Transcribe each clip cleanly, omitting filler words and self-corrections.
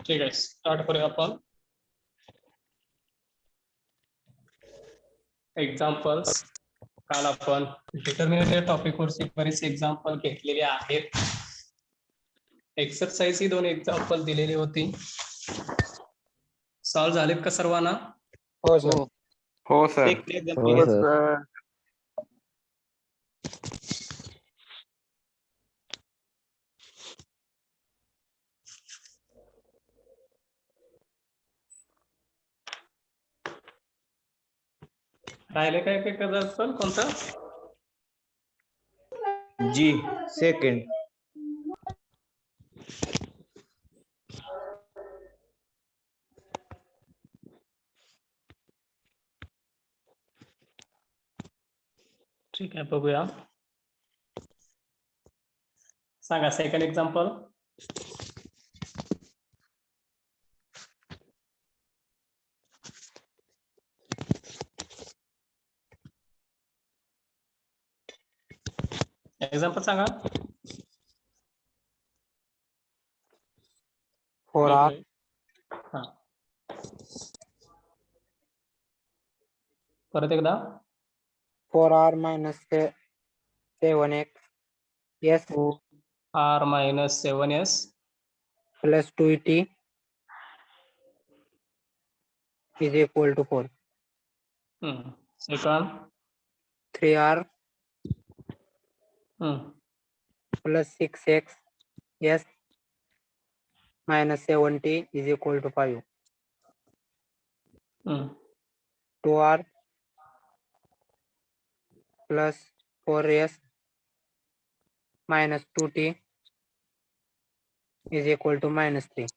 ठीक आहे, स्टार्ट करूया आपण. एक्झाम्पल्स. काल आपण डिटर्मिनेंट टॉपिक वरची बरीच एक्झाम्पल घेतलेली आहेत. एक्सरसाइज ही 2 एक्झाम्पल दिलेली होती. सॉल्व झालेत का सर्वांना? हो सर. हो सर. हो सर. राहिले काय काय एक्झाम्पल? कोणता? जी सेकंड. ठीक आहे, बघूया. सांगा सेकंड एक्झाम्पल. एक्झाम्पल सांगा. 4r हा, परत एकदा. 4r minus 7x yes 4r minus 7s plus 2t is equal to 4. Second. 3r plus 6x yes minus 7t is equal to 5. 2r plus 4s minus 2t is equal to minus 3.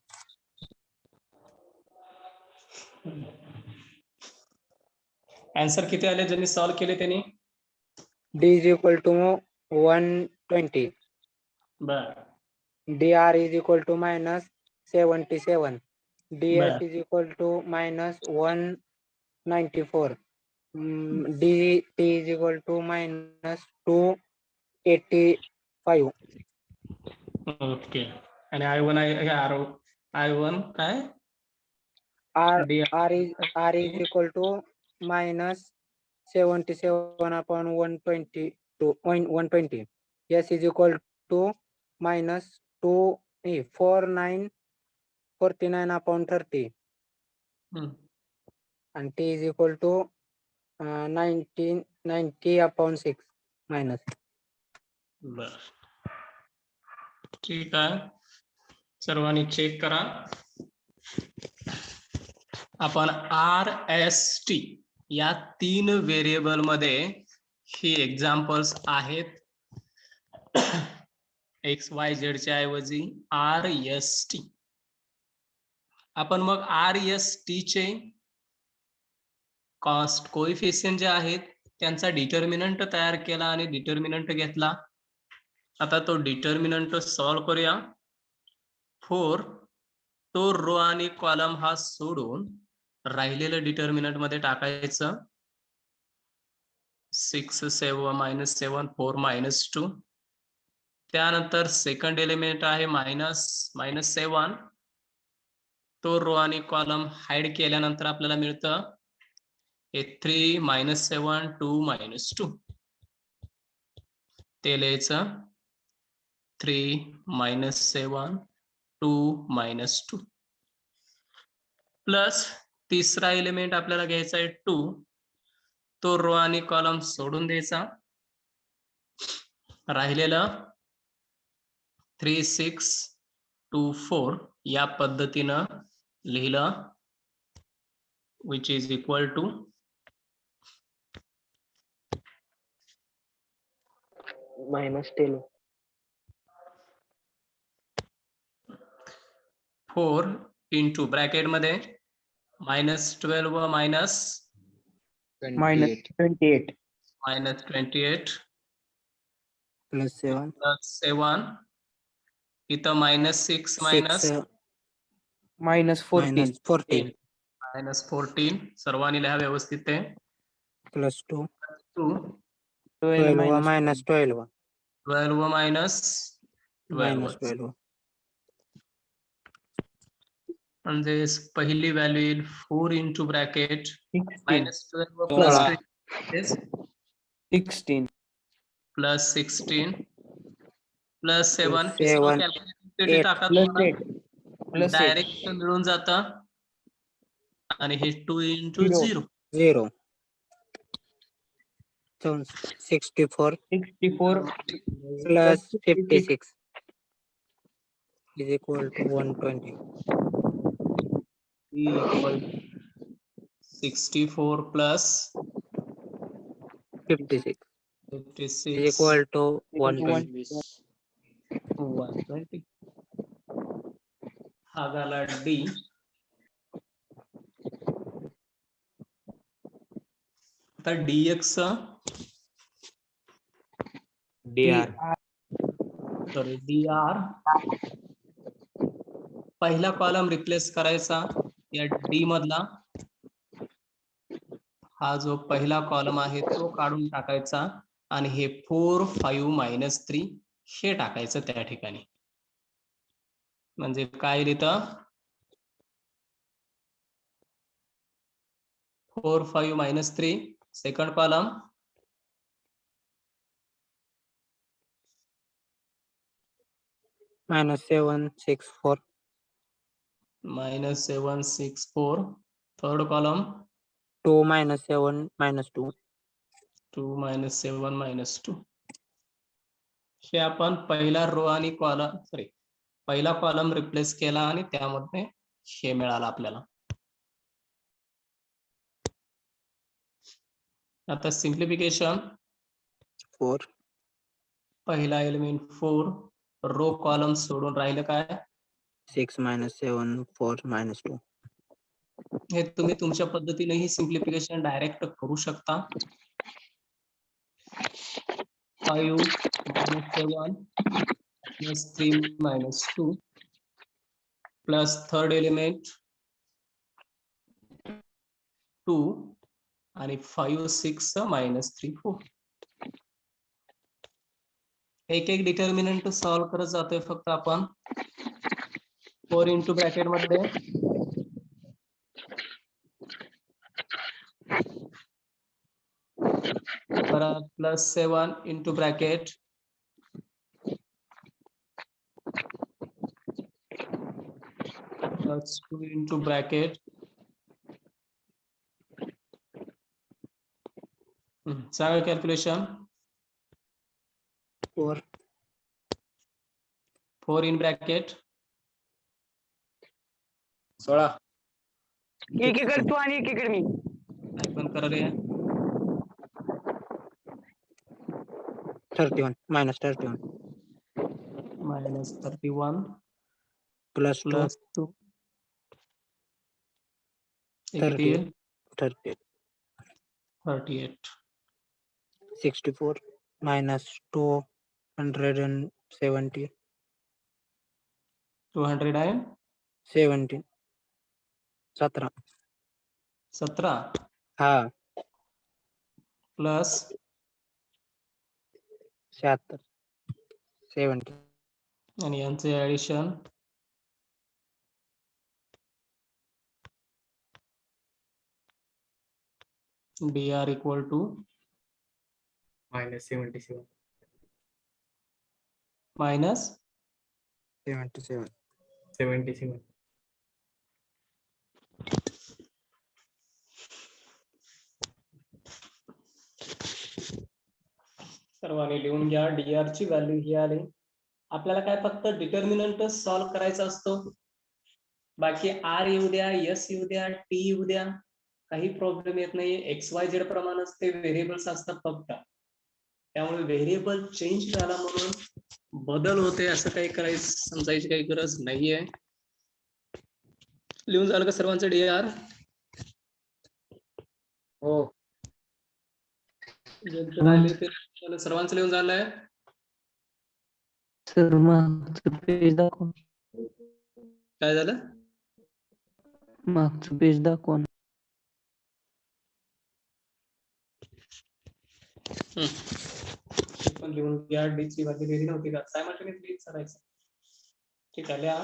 Answer किती आले ज्यांनी solve केले त्यांनी? d is equal to 120. बर. dr is equal to minus 77. ds बर. is equal to minus 194. dt is equal to minus 285. Okay. आणि I1 I1 काय? r is equal to minus 77 upon 120. s is equal to minus 49 upon 30. and t is equal to 90 upon 6 minus. बर. ठीक आहे, सर्वांनी check करा. आपण RST या 3 variable मध्ये ही एक्झाम्पल्स आहेत. XYZ च्या ऐवजी RST. आपण मग RST चे कॉस्ट कोएफिशिएंट जे आहेत त्यांचा डिटर्मिनंट तयार केला आणि डिटर्मिनंट घेतला. आता तो डिटर्मिनंट सॉल्व करूया. 4 तो रो आणि कॉलम हा सोडून राहिलेलं डिटर्मिनंट मध्ये टाकायचं. 6 7 minus 7 4 minus 2. त्यानंतर सेकंड एलिमेंट आहे -7. तो रो आणि कॉलम हाईड केल्यानंतर आपल्याला मिळतं 3 -7 2 -2. ते लिहायचं 3 -7 2 -2 प्लस तिसरा एलिमेंट आपल्याला घ्यायचा आहे 2. तो रो आणि कॉलम सोडून द्यायचा. राहिलेलं 3 6 2 4 या पद्धतीनं लिहिलं, which is equal to minus 10. 4 into bracket मध्ये -12 व minus 28 -28 plus 7 plus 7. इथं -6 minus 14 -14. सर्वांनी लिहा व्यवस्थित ते. plus 2 2 12 minus 12 12 minus 12. म्हणजे पहिली व्हॅल्यू येईल 4 into bracket 16 -12 plus 16. 16 plus 16 plus 7 7 8 टाका प्लस तुम्हाला 8 प्लस 8 डायरेक्ट मिळून जातं आणि हे 2 into 0 0 0 64 64 plus 56 56 is equal to 120. equal 64 plus 56 is 56 equal to equal to 120. 120 हा झाला डी. आता dx dr सॉरी dr पहिला कॉलम रिप्लेस करायचा या डी मधला. हा जो पहिला कॉलम आहे तो काढून टाकायचा आणि हे 4 5 -3 हे टाकायचं त्या ठिकाणी. म्हणजे काय लिहितं 4 5 -3 सेकंड कॉलम -764 -764 थर्ड कॉलम 2 -7 -2 2 -7 -2 हे आपण पहिला रो आणि कॉलम पहिला कॉलम रिप्लेस केला आणि त्यामध्ये हे मिळालं आपल्याला. आता सिम्प्लिफिकेशन 4 पहिला एलिमेंट 4 रो कॉलम सोडून राहिलं काय 6 -7 4 -2 हे तुम्ही तुमच्या पद्धतीनेही सिम्प्लिफिकेशन डायरेक्ट करू शकता. 5 -7 -3 -2 प्लस थर्ड एलिमेंट 2 आणि 5 6 -3 4 एक एक डिटर्मिनंट सॉल्व करत जातोय फक्त आपण. 4 इंटू ब्रॅकेट मध्ये plus 7 into bracket plus 2 into bracket सांगा कॅल्क्युलेशन 4 4 इन ब्रॅकेट 16 एकीकडे तू आणि एकीकडे मी. काय पण करा रे 31 -31 -31 plus 2 प्लस 2 30 येईल 30 38 64 -270 217 17 हा प्लस 76 70 आणि यांचे addition dr equal to -77 minus 77 77 सर्वांनी लिहून घ्या. dr ची व्हॅल्यू ही आली. आपल्याला काय फक्त डिटर्मिनंट सॉल्व करायचा असतो. बाकी r येऊ द्या s येऊ द्या t येऊ द्या काही प्रॉब्लेम येत नाही. XYZ प्रमाणेच ते व्हेरिएबल्स असतात फक्त. त्यामुळे व्हेरिएबल चेंज झाला म्हणून बदल होते असं काही करायचं समजायची काही गरज नाहीये. लिहून झालं का सर्वांचं dr हो सर्वांचं लिहून झालंय. सर मागचं पेज दाखव. काय झालं मागचं पेज दाखव. पण लिहून घ्या. डी ची व्हॅल्यू लिहिली नव्हती का सायमल्टेनियसली करायचं. ठीक आहे लिहा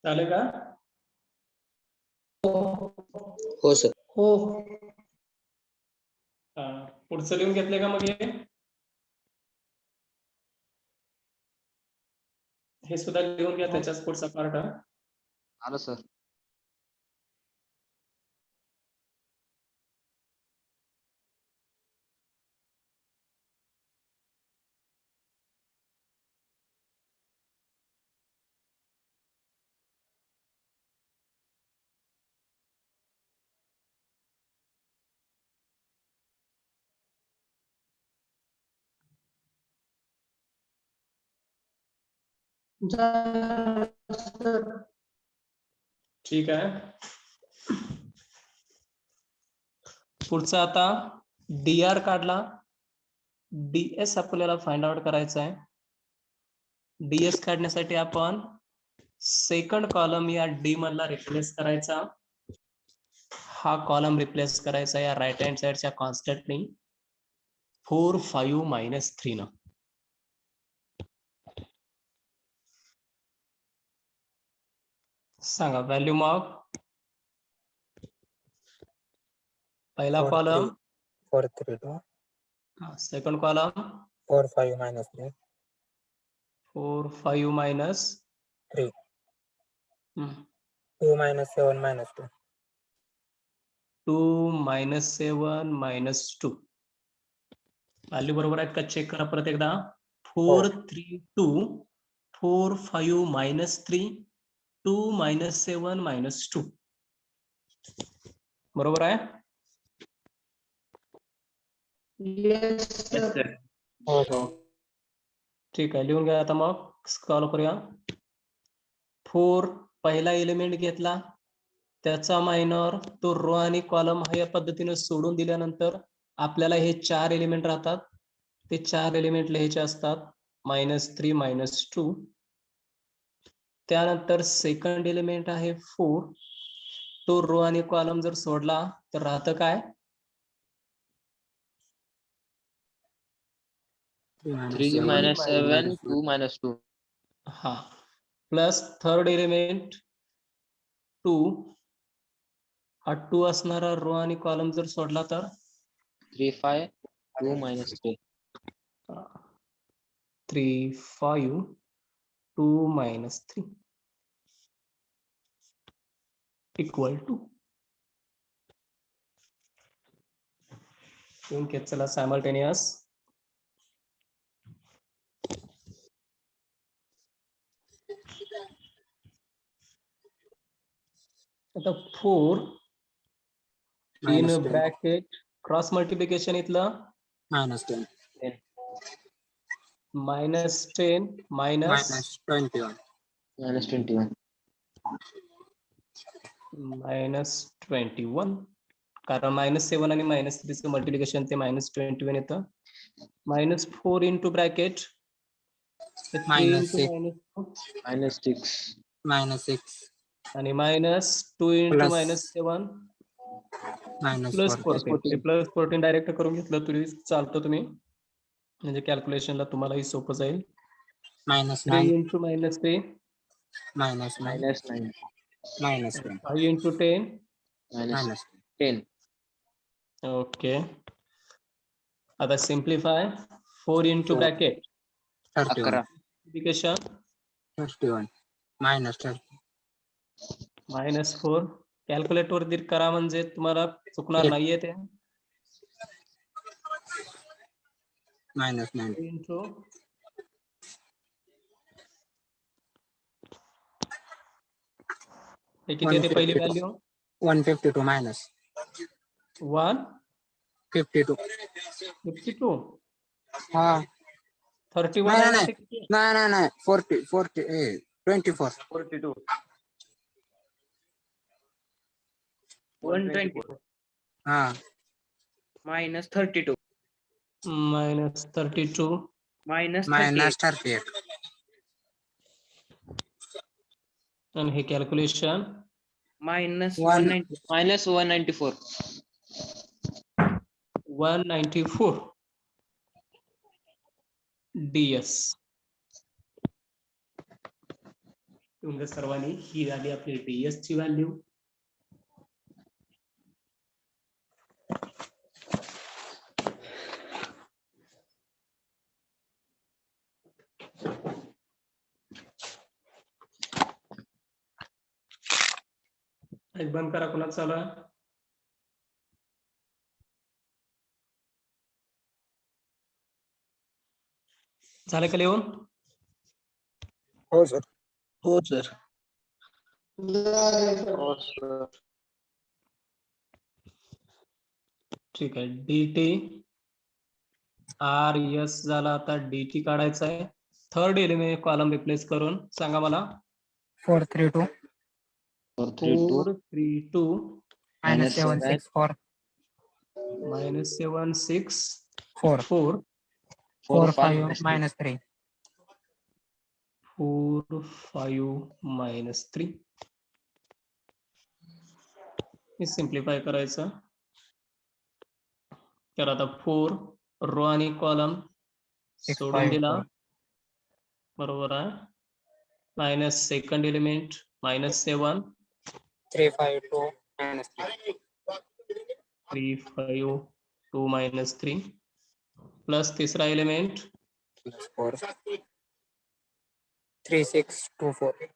चालेल का? हो सर. पुढचं लिहून घेतले का मग हे सुद्धा लिहून घ्या त्याच्याच पुढचा पार्ट. आलं सर. ठीक आहे. पुढचा आता dr काढला, ds आपल्याला फाइंड आउट करायचा आहे. ds काढण्यासाठी आपण सेकंड कॉलम या डी मधला रिप्लेस करायचा. हा कॉलम रिप्लेस करायचा या राईट हँड साइडच्या कॉन्स्टंटनी 4 5 -3 न. सांगा व्हॅल्यू मग. पहिला 4 कॉलम, 4 3 2 सेकंड कॉलम 4 5 -3 4 5 3 -3 2 -7 -2 2 -7 -2. व्हॅल्यू बरोबर आहेत का चेक करा परत एकदा. 4 3 2 4 5 -3 2 -7 -2. बरोबर आहे? हो सर. ठीक आहे, लिहून घ्या आता मग. सॉल्व करूया. 4 पहिला एलिमेंट घेतला, त्याचा मायनर तो रो आणि कॉलम या पद्धतीने सोडून दिल्यानंतर आपल्याला हे 4 एलिमेंट राहतात. ते 4 एलिमेंट लिहायचे असतात. -3 -2. त्यानंतर सेकंड एलिमेंट आहे 4, तो रो आणि कॉलम जर सोडला तर राहतं काय? 3 -7 2 -2. हा, प्लस थर्ड एलिमेंट 2, हा 2 असणारा रो आणि कॉलम जर सोडला तर 3 5 2 -3. 3 5 2 -3 इक्वल टू. चला सायमल्टेनियस. आता 4 इन -10 ब्रॅकेट क्रॉस मल्टिप्लिकेशन इथलं -10 -10 -21 -21. -21, कारण -7 आणि -3 मल्टिप्लिकेशन ते -21 येतं. -4 इंटू ब्रॅकेट -6 -6. आणि -2 इंटू -7 +14. +14 डायरेक्ट करून घेतलं तरी चालतं तुम्ही, म्हणजे कॅल्क्युलेशनला तुम्हालाही सोपं जाईल. -3 इंटू -3 -9 5 इंटू 10. -10. ओके, आता simplify. 4 into bracket 11. Multiplication 31 -30 -4. Calculator वरती करा म्हणजे तुम्हाला चुकणार नाहीये ते. -9 इंटू हे किती येते पहिली व्हॅल्यू? 152 -52 52. हा 31 आहे ना ते किती? नाही 40 24 42. 124 हा -32 -32 -38 आणि हे कॅल्क्युलेशन -194 194 ds. तुमच्या सर्वांनी ही झाली आपली ds ची व्हॅल्यू. एक बंद करा, कोणाचं चालू आहे? झालं का लिहून? हो सर. हो सर. ठीक आहे. dt r s झाला. आता dt काढायचा आहे. थर्ड एलिमेंट कॉलम रिप्लेस करून सांगा मला. 432 432 minus 764 minus 764 4 4 5 minus 3 4 5 minus 3. हे सिम्प्लिफाय करायचं. तर आता 4 रो आणि कॉलम सोडून दिला, बरोबर आहे. Minus second element -7 352 minus 3 352 -3 plus तिसरा एलिमेंट plus 4 3624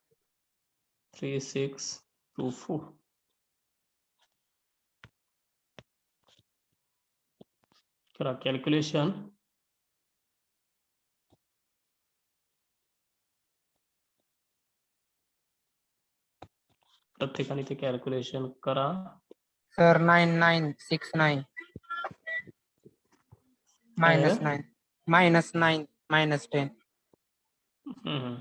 3624. करा कॅल्क्युलेशन. प्रत्येकाने ते कॅल्क्युलेशन करा. sir 9969 minus 9 minus 9 minus 10 हम्म.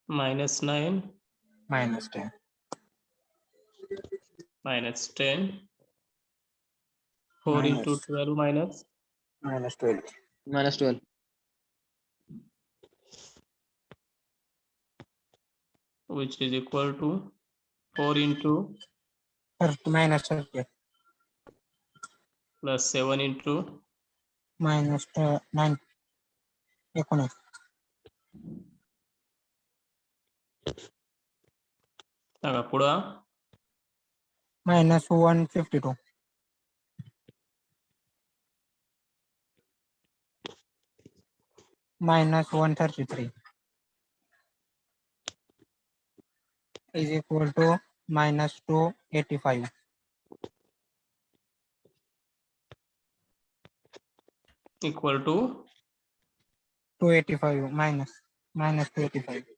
-9 minus 10 -10 4 into 12 minus minus 12 -12. which is equal to 4 into 30 minus 30 plus 7 into minus 9 19 सांगा पुढं. minus 152 minus 133 is equal to minus 285 equal to 285 minus 285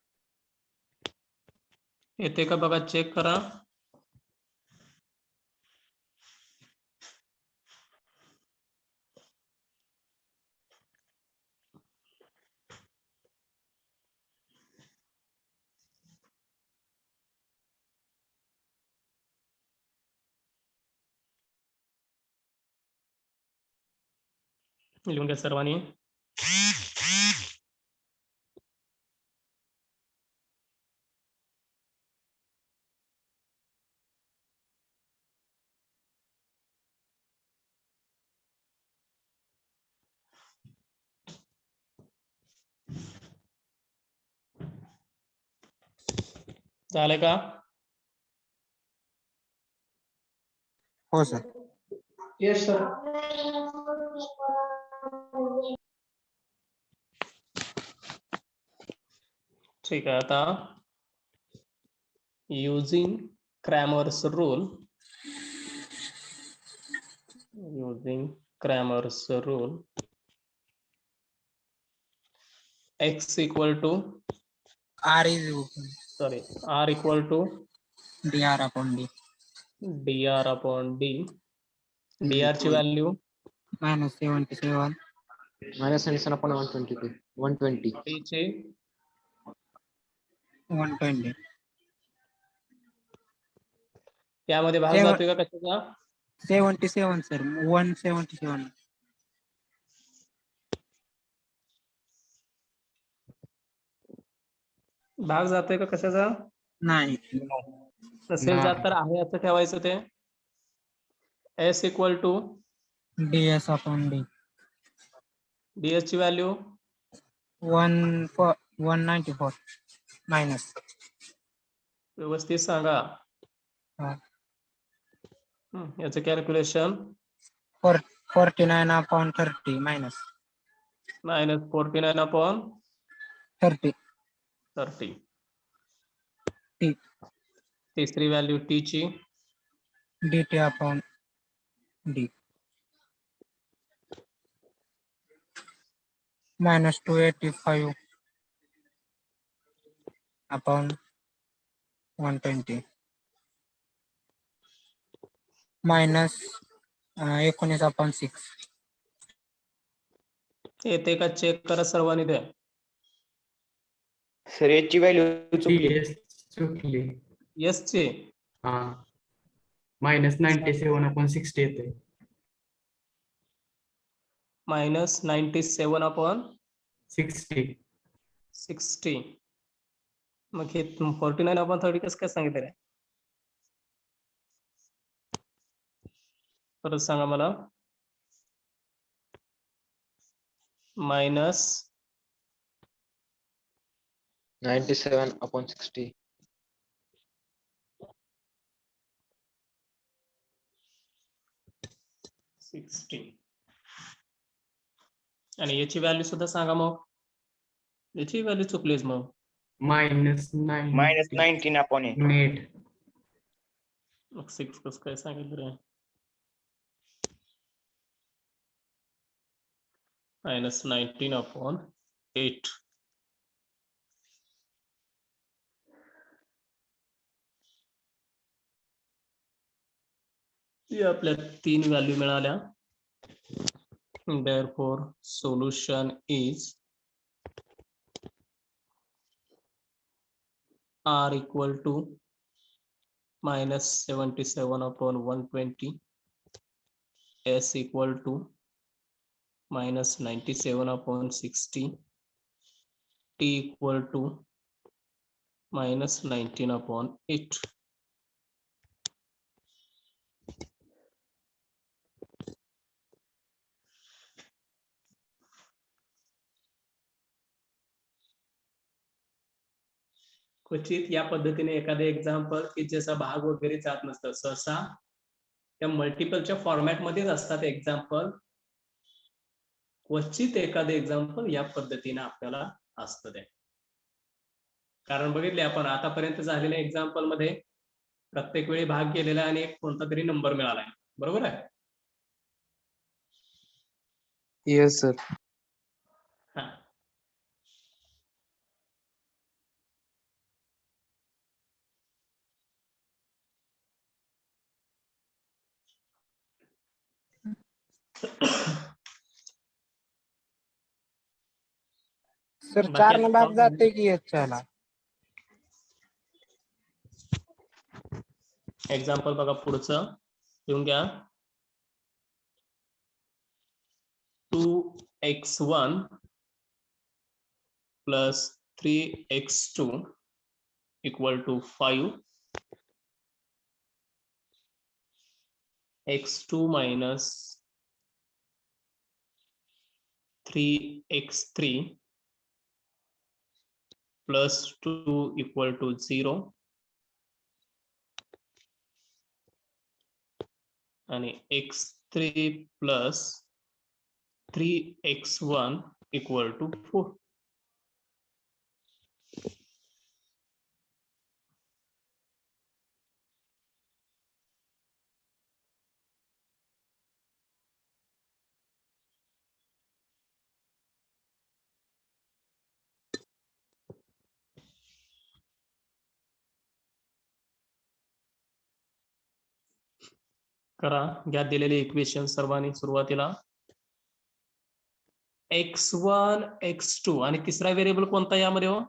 येते का बघा, चेक करा. लिहून घ्या सर्वांनी. झालं का? हो सर. Yes sir. ठीक आहे. आता using Cramer's rule x equal to R is r equal to dr upon d dr upon d. dr ची व्हॅल्यू minus 77 -7 upon 122. 120. d ची 120 त्यामध्ये भाग जातोय का कशाचा? 77 सर 177 भाग जातोय का कशाचा? नाही. नसेल जात तर आहे असं ठेवायचं ते. S equal to ds upon d. ds ची व्हॅल्यू 194 minus. व्यवस्थित सांगा. हा. याचं calculation 49 upon 30 minus -49 upon 30 30. t तिसरी व्हॅल्यू टी ची dt upon d minus 285 upon 120 minus 19 upon 6. येते का चेक करा सर्वांनी द्या. सर याची व्हॅल्यू चुकली. चुकली. यस चे हा -97 अपॉन 60 येते. -97 अपॉन 60. मग हे 49 अपॉन 30 कसं काय सांगितलं? परत सांगा मला. Minus 97 upon 60. आणि याची व्हॅल्यू सुद्धा सांगा मग. याची व्हॅल्यू चुकलीच मग. -19 अपॉन 8. मग 6 कसं काय सांगितलं रे? -19 अपॉन 8. आपल्या 3 व्हॅल्यू मिळाल्या. Therefore solution is R equal to -77 upon 120, S equal to -97 upon 60, T equal to -19 upon 8. क्वचित या पद्धतीने एखादे एक्झाम्पल की ज्याचा भाग वगैरे जात नसतं, सहसा त्या मल्टिपलच्या फॉर्मॅट मध्येच असतात एक्झाम्पल. क्वचित एखादे एक्झाम्पल या पद्धतीने आपल्याला असतं ते. कारण बघितले आपण आतापर्यंत झालेल्या एक्झाम्पल मध्ये प्रत्येक वेळी भाग गेलेला आणि एक कोणता तरी नंबर मिळालाय. बरोबर आहे? Yes, sir. हा. सर बाकी 4 न भाग आता- जाते की याच्याला. एक्झाम्पल बघा पुढचं घेऊन घ्या. 2x1 plus 3x2 equal to 5. x2 minus 3x3 plus 2 equal to 0. आणि x3 plus 3x1 equal to 4. करा. घ्या दिलेले इक्वेशन सर्वांनी सुरुवातीला. x1 x2 आणि तिसरा व्हेरिएबल कोणता यामध्ये हो?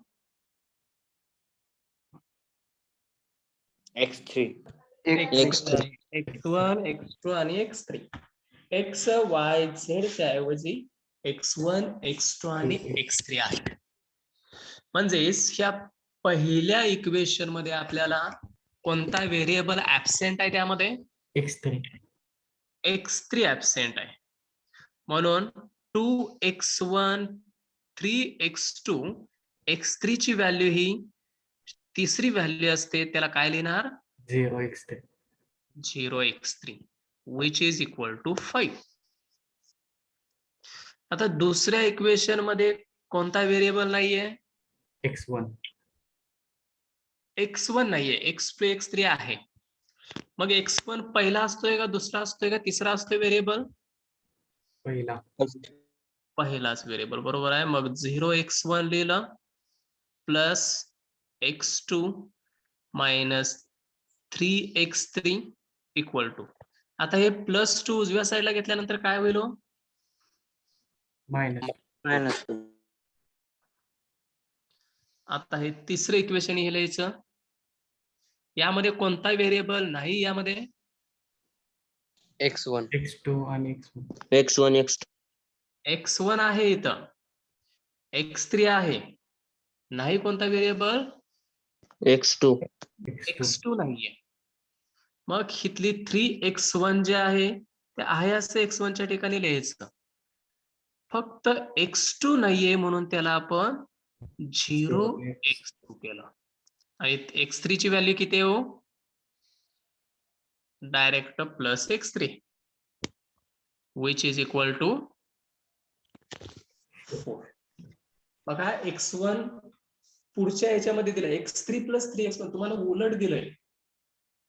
x3. X3. x1 x2 आणि x3. x y z च्या ऐवजी x1 x2 आणि x3 आहे. म्हणजेच ह्या पहिल्या इक्वेशन मध्ये आपल्याला कोणता व्हेरिएबल ऍबसेंट आहे त्यामध्ये? x3. x3 ऍबसेंट आहे, म्हणून 2x1 3x2 x3 ची व्हॅल्यू ही तिसरी व्हॅल्यू असते, त्याला काय लिहिणार 0x3. 0x3 which is equal to 5. आता दुसऱ्या इक्वेशन मध्ये कोणता व्हेरिएबल नाहीये, x1. x1 नाहीये, x2 x3 आहे. मग x1 पहिला असतोय का दुसरा असतोय का तिसरा असतोय व्हेरिएबल? पहिला. पहिलाच व्हेरिएबल, बरोबर आहे. मग 0x1 लिहिलं plus x2 minus 3x3 equal to, आता हे प्लस 2 उजव्या साईडला घेतल्यानंतर काय होईल हो? मायनस. मायनस आता हे तिसरं इक्वेशन हे लिहायचं, यामध्ये कोणता व्हेरिएबल नाही, यामध्ये x1 x2 आणि x1. x1 x2 x1 आहे, इथं x3 आहे, नाही कोणता व्हेरिएबल x2 x2 नाहीये. मग इथली 3x1 जे आहे ते आहे असं x1 च्या ठिकाणी लिहायचं, फक्त x2 नाहीये म्हणून त्याला आपण 0x2 केलं. आणि x3 ची व्हॅल्यू किती आहे हो? Direct plus x3 which is equal to 4. बघा x1 पुढच्या याच्यामध्ये दिलंय x3 प्लस 3x1, तुम्हाला उलट दिलंय.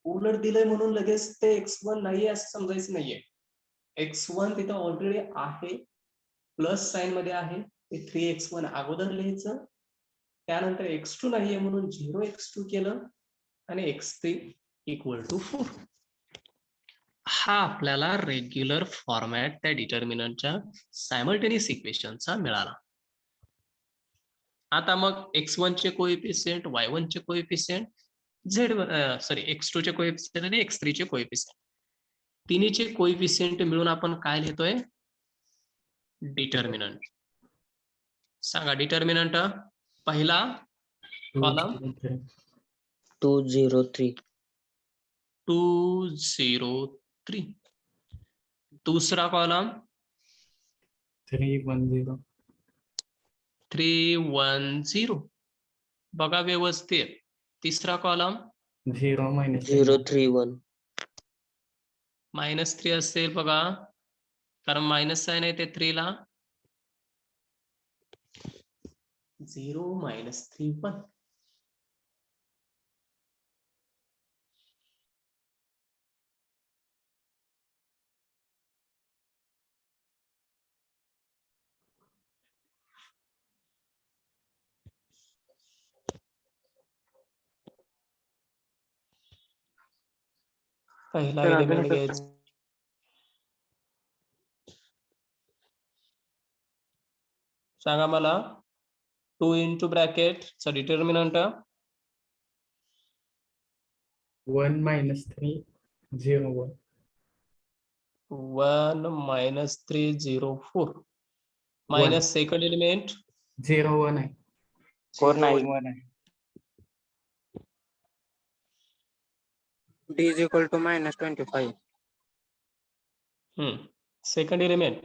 उलट दिलंय म्हणून लगेच ते x1 नाहीये असं समजायचं नाहीये. x1 तिथं ऑलरेडी आहे, प्लस साइन मध्ये आहे, ते 3x1 अगोदर लिहायचं, त्यानंतर x2 नाहीये म्हणून 0x2 केलं आणि x3 इक्वल टू 4. हा आपल्याला रेग्युलर फॉर्मॅट त्या डिटर्मिनंटच्या सायमल्टेनियस इक्वेशनचा मिळाला. आता मग x1 चे कोएफिशियंट, y1 चे कोएफिशियंट, x2 चे कोएफिशियंट आणि x3 चे कोएफिशियंट, तिन्हीचे कोएफिशियंट मिळून आपण काय लिहितोय? डिटर्मिनंट. सांगा डिटर्मिनंट. पहिला कॉलम 203 203, दूसरा कॉलम 310. 310, बघा व्यवस्थित. तिसरा कॉलम 0 minus 031 -3 असेल बघा, कारण मायनस साइन आहे ते 3 ला. 0 - 3 पहिला एलिमेंट घ्यायचा, सांगा मला 2 into ब्रॅकेट चा determinant 1 minus 3 0 1. 1 - 3 0 4 minus second element 0 1 आहे. 4 नाही 1 आहे. d is equal to -25. Second element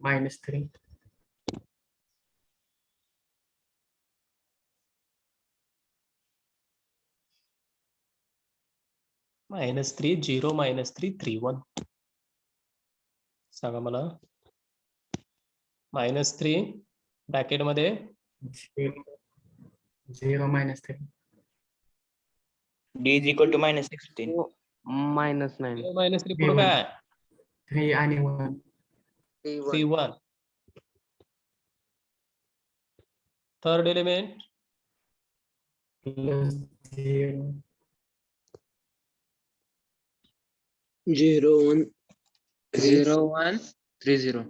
-3 -3 0 -3 3 1. सांगा मला -3 ब्रॅकेट मध्ये 0 minus 3. D is equal to -16. -9. -3 पुढे काय 3 आणि 1. 3 1. Third element Plus 0 0 1 0 1 3 0.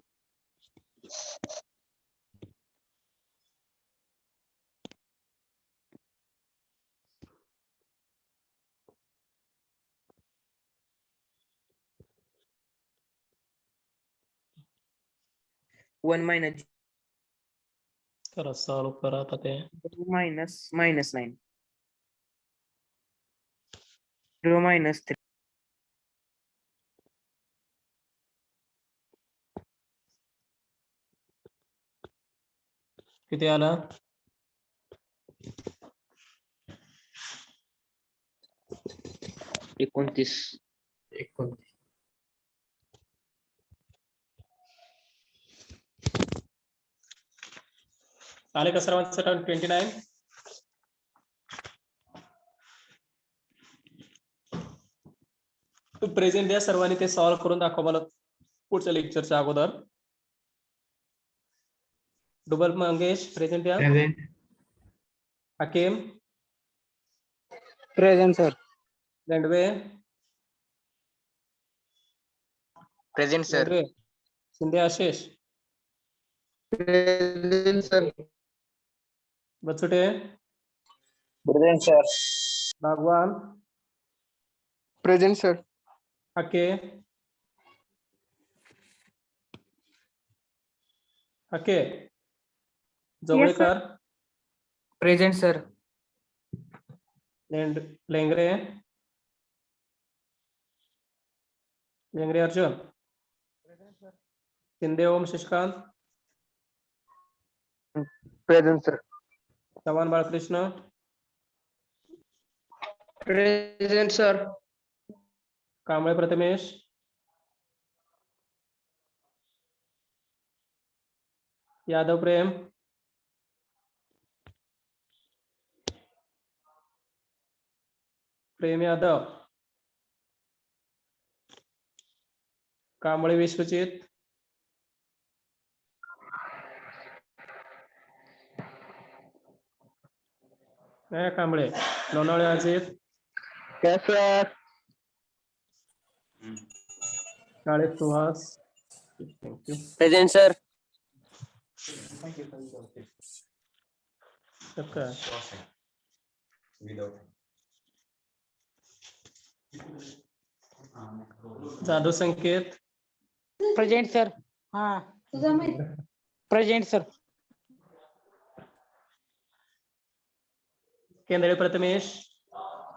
1 minus करा, सॉल्व करा आता ते. -9. 0 minus 3. किती आला? 29. 29. आले का सर्वांचं 29? प्रेझेंट द्या सर्वांनी, ते सॉल्व्ह करून दाखवा मला पुढच्या लेक्चरच्या अगोदर. डुबल मंगेश प्रेझेंट द्या. Present. Hakim, present sir. Lendwe, present sir. Lendwe, Shinde Ashish, Present, sir. Bachute, present sir. Bhagwan, Present, sir. Hake, Hake, Joglekar, Present, sir. Lengare, Lengare Arjun, Shinde Om Shashikant, Present, sir. Chavan Balkrishna, Present, sir. Kamble Prathamesh, Yadav Prem, Prem Yadav, Kamble Vishwajit, Kamble, Lonawale Ajit, Yes, sir. Kale Suhas, thank you. Present, sir. काय जाधव संकेत, प्रेझेंट सर. हा present sir. Kendre Prathamesh,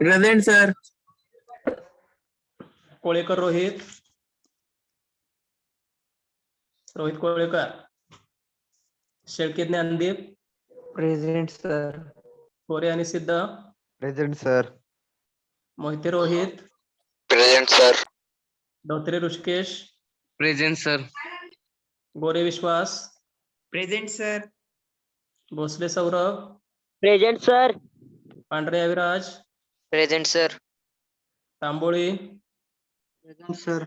Present, sir. Kolekar Rohit, Rohit Kolekar, Shelke Dnyandeep, present sir. Kore आणि Siddh, Present, sir. Mohite Rohit, present sir. Dhotre Rushikesh, Present, sir. Gore Vishwas, Present, sir. Bhosale Saurabh, present sir. Pandhare Aviraj, present sir. Tamboli, Present, sir.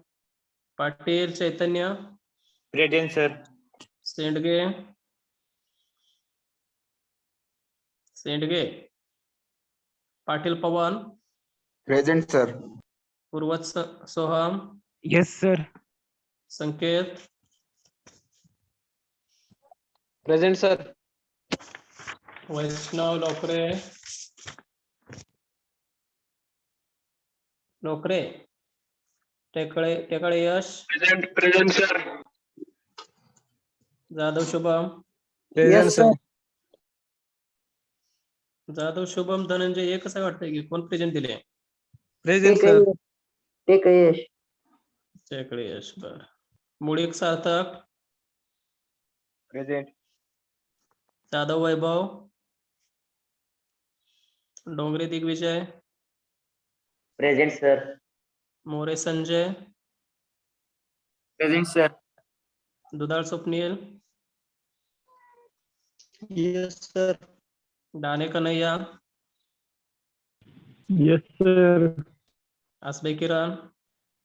Patil Chaitanya, present sir. Sendge, Sendge, Patil Pawan, Present, sir. Purvaj Soham, yes sir. Sanket, Present, sir. Vaishnav Lokare, Lokare, Tekale Yash, Present, sir. Jadhav Shubham, Present, sir. Jadhav Shubham Dhananjay एकच आहे वाटतंय की कोण present दिले? Present, sir. Tekale Yash, बर. Mulik Sarthak, present. Jadhav Vaibhav, Dongre Digvijay, present sir. More Sanjay, present sir. Dudhal Swapnil, Yes, sir. Dane Kanhaiya, yes sir. Asbe Kiran,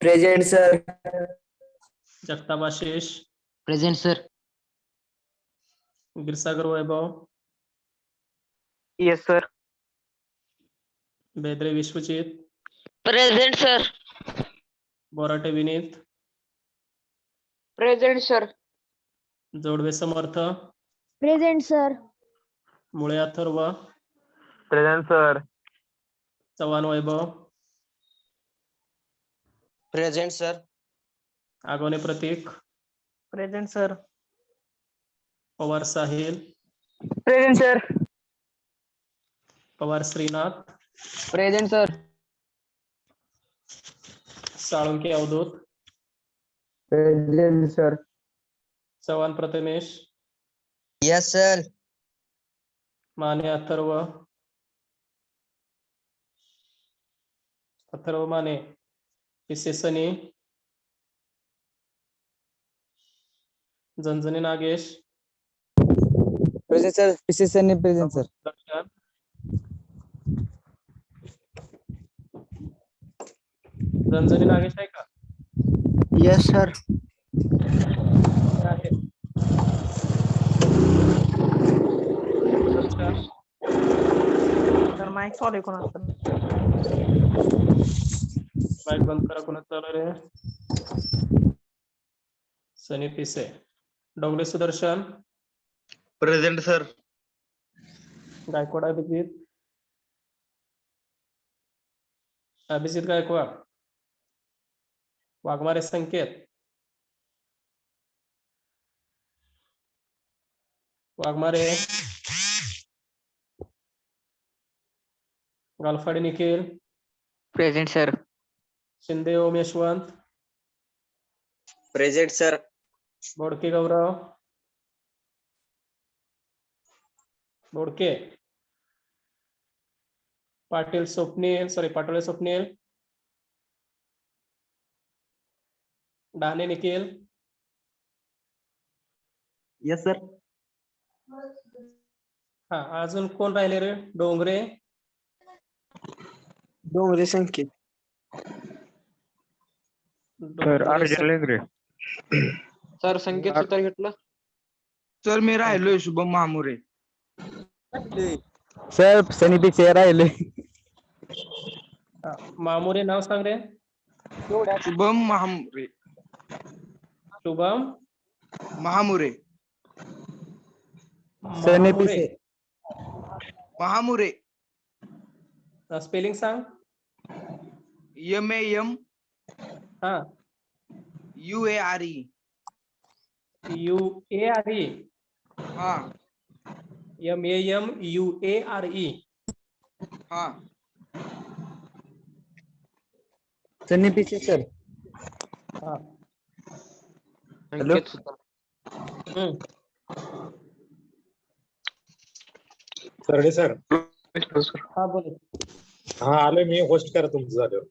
Present, sir. Jagtap Ashish, Present, sir. Girsagar Vaibhav, yes sir. Bedare Vishwajit, present sir. Borate Vineet, present sir. Jodwe Samarth, present sir. Mule Atharva, present sir. Chavan Vaibhav, present sir. Agawane Prateek, present sir. Pawar Sahil, present sir. Pawar Shrinath, present sir. Salunke Avadhoot, present sir. Chavan Prathamesh, yes sir. Mane Atharva, Mane, Pise Sunny, Jhanjhani Nagesh, present sir. Pise Sunny present sir. Darshan, Jhanjhani Nagesh आहे का? Yes sir. आहे. दर्शन, तर mic चालू आहे कोणाचं? Mic बंद करा. कोणाचं चालू रे? Sunny Pise. Dongre Sudarshan, present sir. Gaikwad Abhijit, Gaikwad, Waghmare Sanket, Waghmare, Galphadi Nikhil, present sir. Shinde Om Yashwant, present sir. Bodke Gaurav, Bodke, Patil Patole Swapnil, Dahane Nikhil, yes sir. हा अजून कोण राहिले रे? डोंगरे, डोंगरे संकेत. सर संकेत सुतार घेतलं. सर मी राहिलोय शुभम महामुरे. सर सनी पिसे राहिले. मामुरे नाव सांग रे. शुभम महामुरे. शुभम महामुरे. सनी पिसे. महामुरे. स्पेलिंग सांग. MAM हा UARE. UARE, हा MAMUARE. हा. सनी पिसे सर. हा. संकेत सुतार. सरडे सर. हा बोल. हा आलोय मी. होस्ट करा तुमचं झाल्यावर.